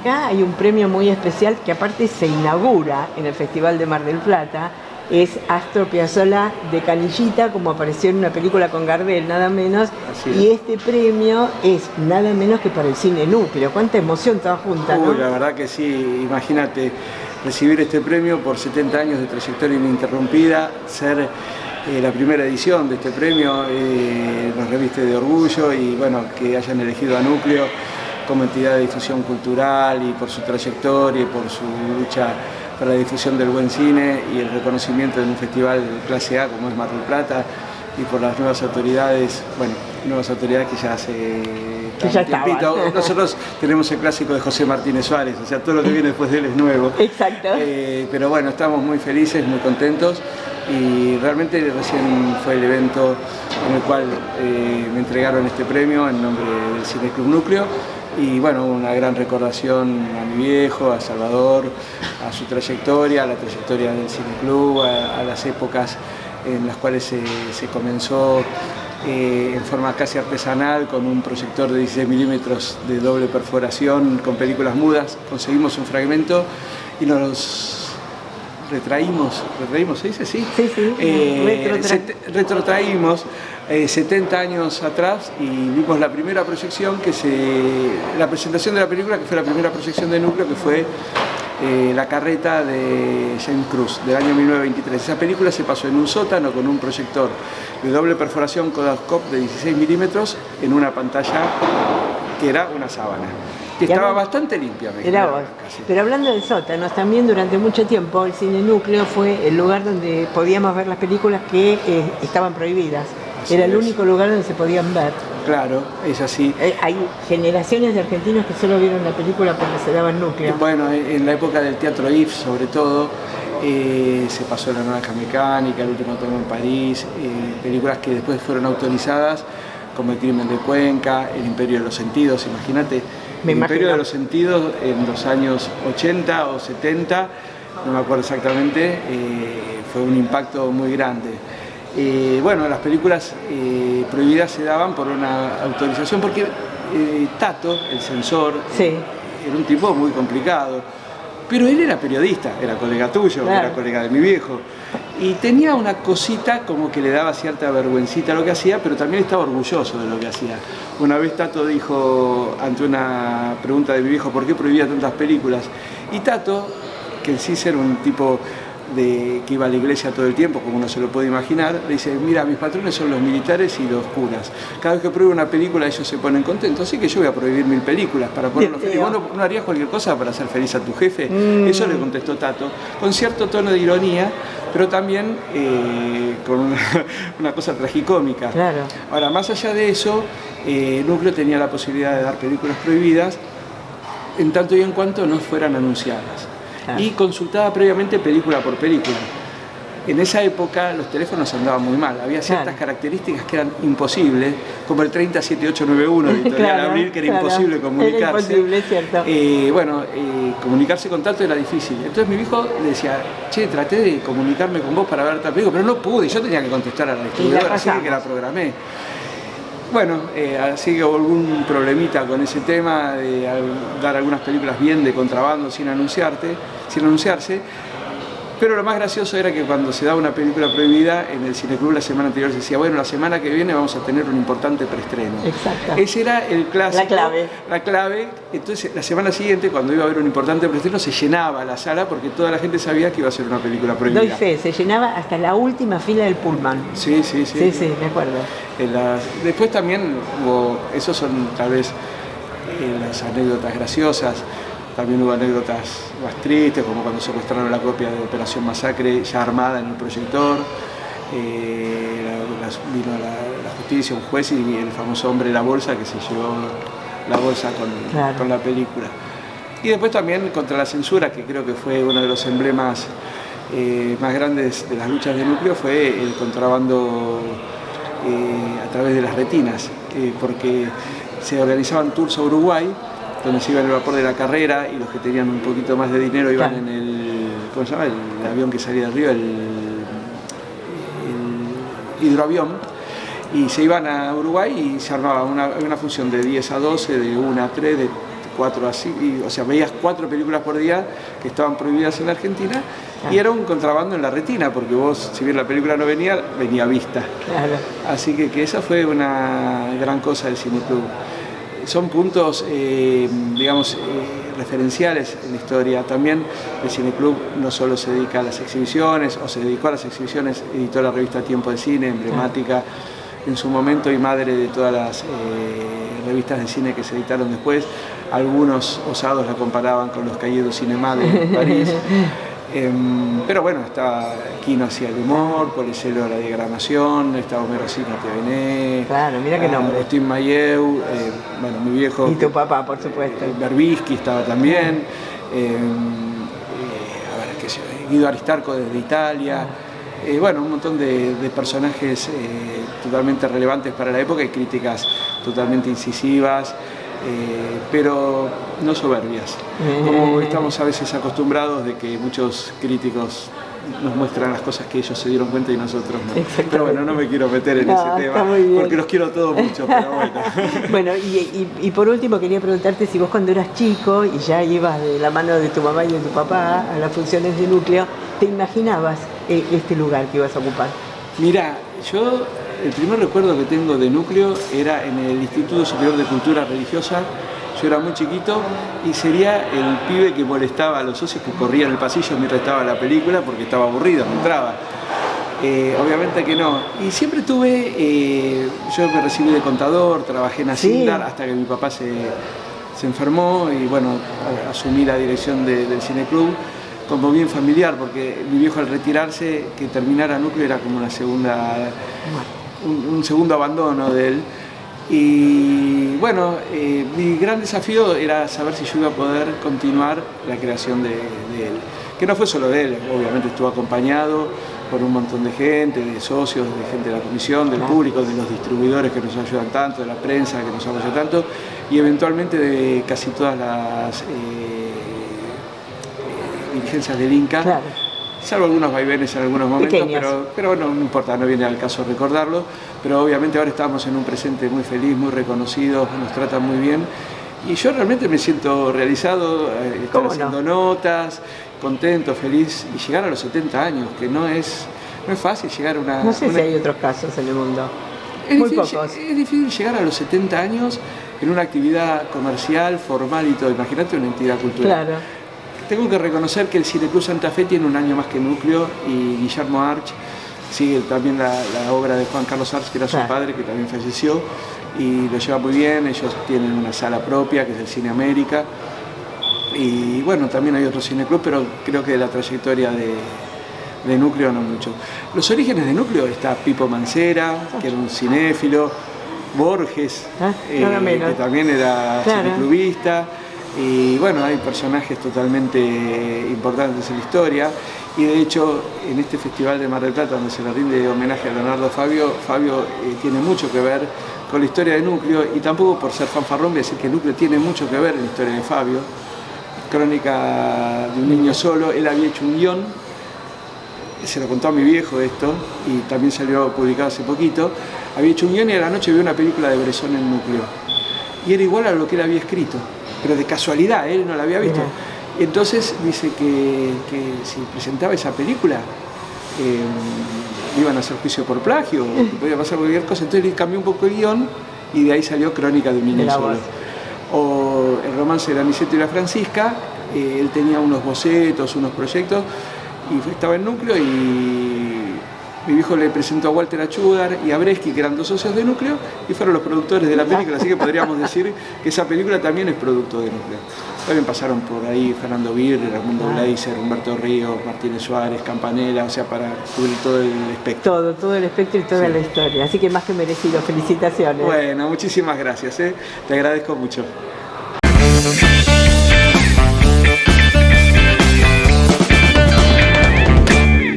acá hay un premio muy especial que aparte se inaugura en el Festival de Mar del Plata. Es Astor Piazzolla de Canillita, como apareció en una película con Gardel, nada menos. Y este premio es nada menos que para el Cine Núcleo. Cuánta emoción toda junta, ¿no? La verdad que sí, imagínate recibir este premio por 70 años de trayectoria ininterrumpida, ser la primera edición de este premio, nos reviste de orgullo y bueno, que hayan elegido a Núcleo como entidad de difusión cultural y por su trayectoria y por su lucha para la difusión del buen cine y el reconocimiento de un festival de clase A como es Mar del Plata y por las nuevas autoridades, que ya hace tiempito. Nosotros tenemos el clásico de José Martínez Suárez, o sea, todo lo que viene después de él es nuevo. Exacto. Pero bueno, estamos muy felices, muy contentos y realmente recién fue el evento en el cual me entregaron este premio en nombre del Cine Club Núcleo. Y bueno, una gran recordación a mi viejo, a Salvador, a su trayectoria, a la trayectoria del Cine Club, a las épocas en las cuales se comenzó en forma casi artesanal con un proyector de 16 milímetros de doble perforación con películas mudas. Conseguimos un fragmento y nos retraímos, ¿se dice? Sí. Retrotraímos 70 años atrás y vimos la primera proyección, la presentación de la película, que fue la primera proyección de Núcleo, que fue La carreta de James Cruz, del año 1923. Esa película se pasó en un sótano con un proyector de doble perforación Kodascope de 16 milímetros en una pantalla que era una sábana. Que estaba bastante limpia. Pero hablando de sótanos, también durante mucho tiempo el Cine Núcleo fue el lugar donde podíamos ver las películas que estaban prohibidas. Era el único lugar donde se podían ver. Claro, es así. Hay generaciones de argentinos que solo vieron la película porque se daba en Núcleo. Bueno, en la época del Teatro IF, sobre todo, se pasó La Naranja Mecánica, El último tomo en París, películas que después fueron autorizadas, como El crimen de Cuenca, El imperio de los sentidos, imagínate. El imperio de los sentidos en los años 80 o 70, no me acuerdo exactamente, fue un impacto muy grande. Bueno, las películas prohibidas se daban por una autorización, porque Tato, el censor, era un tipo muy complicado, pero él era periodista, era colega tuyo, era colega de mi viejo, y tenía una cosita como que le daba cierta vergüencita lo que hacía, pero también estaba orgulloso de lo que hacía. Una vez Tato dijo, ante una pregunta de mi viejo, ¿por qué prohibía tantas películas? Y Tato, que en sí era un tipo que iba a la iglesia todo el tiempo, como uno se lo puede imaginar, le dice, mira, mis patrones son los militares y los curas. Cada vez que pruebo una película ellos se ponen contentos, así que yo voy a prohibir 1000 películas para ponerlos felices. ¿Vos no harías cualquier cosa para hacer feliz a tu jefe? Eso le contestó Tato, con cierto tono de ironía, pero también con una cosa tragicómica. Claro. Ahora, más allá de eso, Núcleo tenía la posibilidad de dar películas prohibidas en tanto y en cuanto no fueran anunciadas. Y consultaba previamente película por película. En esa época los teléfonos andaban muy mal, había ciertas características que eran imposibles, como el 307891 de Editorial Abril, que era imposible comunicarse. Era imposible, cierto. Comunicarse con Tato era difícil. Entonces mi viejo le decía, che, traté de comunicarme con vos para ver tal película, pero no pude, yo tenía que contestar a la distribuidora, así que la programé. Bueno, así que hubo algún problemita con ese tema de dar algunas películas bien de contrabando sin anunciarse, pero lo más gracioso era que cuando se daba una película prohibida en el Cineclub la semana anterior se decía, bueno, la semana que viene vamos a tener un importante preestreno. Exacto. Ese era el clásico, la clave. Entonces la semana siguiente, cuando iba a haber un importante preestreno, se llenaba la sala porque toda la gente sabía que iba a ser una película prohibida. Doy fe, se llenaba hasta la última fila del pullman. Sí, me acuerdo. Después también hubo, esos son tal vez las anécdotas graciosas. También hubo anécdotas más tristes, como cuando secuestraron la copia de Operación Masacre ya armada en el proyector. Vino la justicia, un juez y el famoso hombre de la bolsa que se llevó la bolsa con la película. Y después también contra la censura, que creo que fue uno de los emblemas más grandes de las luchas de Núcleo, fue el contrabando a través de las retinas, porque se organizaban tours a Uruguay, donde se iba en el vapor de la carrera y los que tenían un poquito más de dinero iban en el, ¿cómo se llama? El avión que salía del río, el hidroavión, y se iban a Uruguay y se armaba una función de 10 a 12, de 1 a 3, 4 así, o sea, veías 4 películas por día que estaban prohibidas en la Argentina, y era un contrabando en la retina, porque vos, si bien la película no venía, venía vista. Claro. Así que esa fue una gran cosa del Cineclub. Son puntos, digamos, referenciales en la historia. También el Cineclub no solo se dedica a las exhibiciones, o se dedicó a las exhibiciones, editó la revista Tiempo de Cine, emblemática en su momento y madre de todas las revistas de cine que se editaron después. Algunos osados la comparaban con los Cahiers du Cinéma de París. Pero bueno, estaba Quino hacía el humor, Policelo la diagramación, estaba Homero Signa TVN, claro, mira qué nombre. Agustín Mayeu, bueno, mi viejo. Y tu papá, por supuesto. Berbisky estaba también, a ver, qué sé yo, Guido Aristarco desde Italia. Bueno, un montón de personajes totalmente relevantes para la época y críticas totalmente incisivas. Pero no soberbias, como estamos a veces acostumbrados de que muchos críticos nos muestran las cosas que ellos se dieron cuenta y nosotros no. Pero bueno, no me quiero meter en ese tema, porque los quiero todos mucho, pero bueno. Bueno, y por último quería preguntarte si vos cuando eras chico y ya ibas de la mano de tu mamá y de tu papá a las funciones de núcleo, ¿te imaginabas este lugar que ibas a ocupar? Mirá, yo el primer recuerdo que tengo de núcleo era en el Instituto Superior de Cultura Religiosa. Yo era muy chiquito y sería el pibe que molestaba a los socios que corrían el pasillo mientras estaba la película porque estaba aburrido, no entraba. Obviamente que no. Y siempre tuve, yo me recibí de contador, trabajé en Asindar hasta que mi papá se enfermó y bueno, asumí la dirección del Cineclub como bien familiar, porque mi viejo al retirarse, que terminara núcleo era como una segunda... un segundo abandono de él. Y bueno, mi gran desafío era saber si yo iba a poder continuar la creación de él. Que no fue solo de él, obviamente estuvo acompañado por un montón de gente, de socios, de gente de la comisión, del público, de los distribuidores que nos ayudan tanto, de la prensa que nos apoya tanto, y eventualmente de casi todas las dirigencias del Inca. Claro. Salvo algunos vaivenes en algunos momentos, pero no importa, no viene al caso recordarlo, pero obviamente ahora estamos en un presente muy feliz, muy reconocido, nos tratan muy bien y yo realmente me siento realizado, estar haciendo notas, contento, feliz y llegar a los 70 años, que no es fácil llegar a una... No sé si hay otros casos en el mundo, muy pocos. Es difícil llegar a los 70 años en una actividad comercial, formal y todo, imagínate una entidad cultural. Claro. Tengo que reconocer que el Cineclub Santa Fe tiene un año más que Núcleo y Guillermo Arch sigue también la obra de Juan Carlos Arch, que era su padre, que también falleció, y lo lleva muy bien. Ellos tienen una sala propia, que es el Cine América, y bueno, también hay otro Cineclub, pero creo que de la trayectoria de Núcleo no mucho. Los orígenes de Núcleo está Pipo Mancera, que era un cinéfilo, Borges, que también era cineclubista. Y bueno, hay personajes totalmente importantes en la historia y de hecho en este festival de Mar del Plata donde se le rinde homenaje a Leonardo Fabio tiene mucho que ver con la historia de Núcleo y tampoco por ser fanfarrón voy a decir que Núcleo tiene mucho que ver en la historia de Fabio. Crónica de un niño solo, él había hecho un guión, se lo contó a mi viejo esto y también salió publicado hace poquito, había hecho un guión y a la noche vio una película de Bresson en Núcleo y era igual a lo que él había escrito. Pero de casualidad, él no la había visto. Entonces dice que si presentaba esa película, iban a hacer juicio por plagio, o que podía pasar cualquier cosa. Entonces él cambió un poco el guión y de ahí salió Crónica de un niño solo. O el romance de Aniceto y la Francisca, él tenía unos bocetos, unos proyectos, y estaba en Núcleo y mi viejo le presentó a Walter Achúdar y a Bresky, que eran dos socios de Núcleo, y fueron los productores de la película, así que podríamos decir que esa película también es producto de Núcleo. También pasaron por ahí Fernando Birri, Raimundo Gleiser, Humberto Ríos, Martínez Suárez, Campanella, o sea, para cubrir todo el espectro. Todo el espectro y toda la historia, así que más que merecido, felicitaciones. Bueno, muchísimas gracias, te agradezco mucho.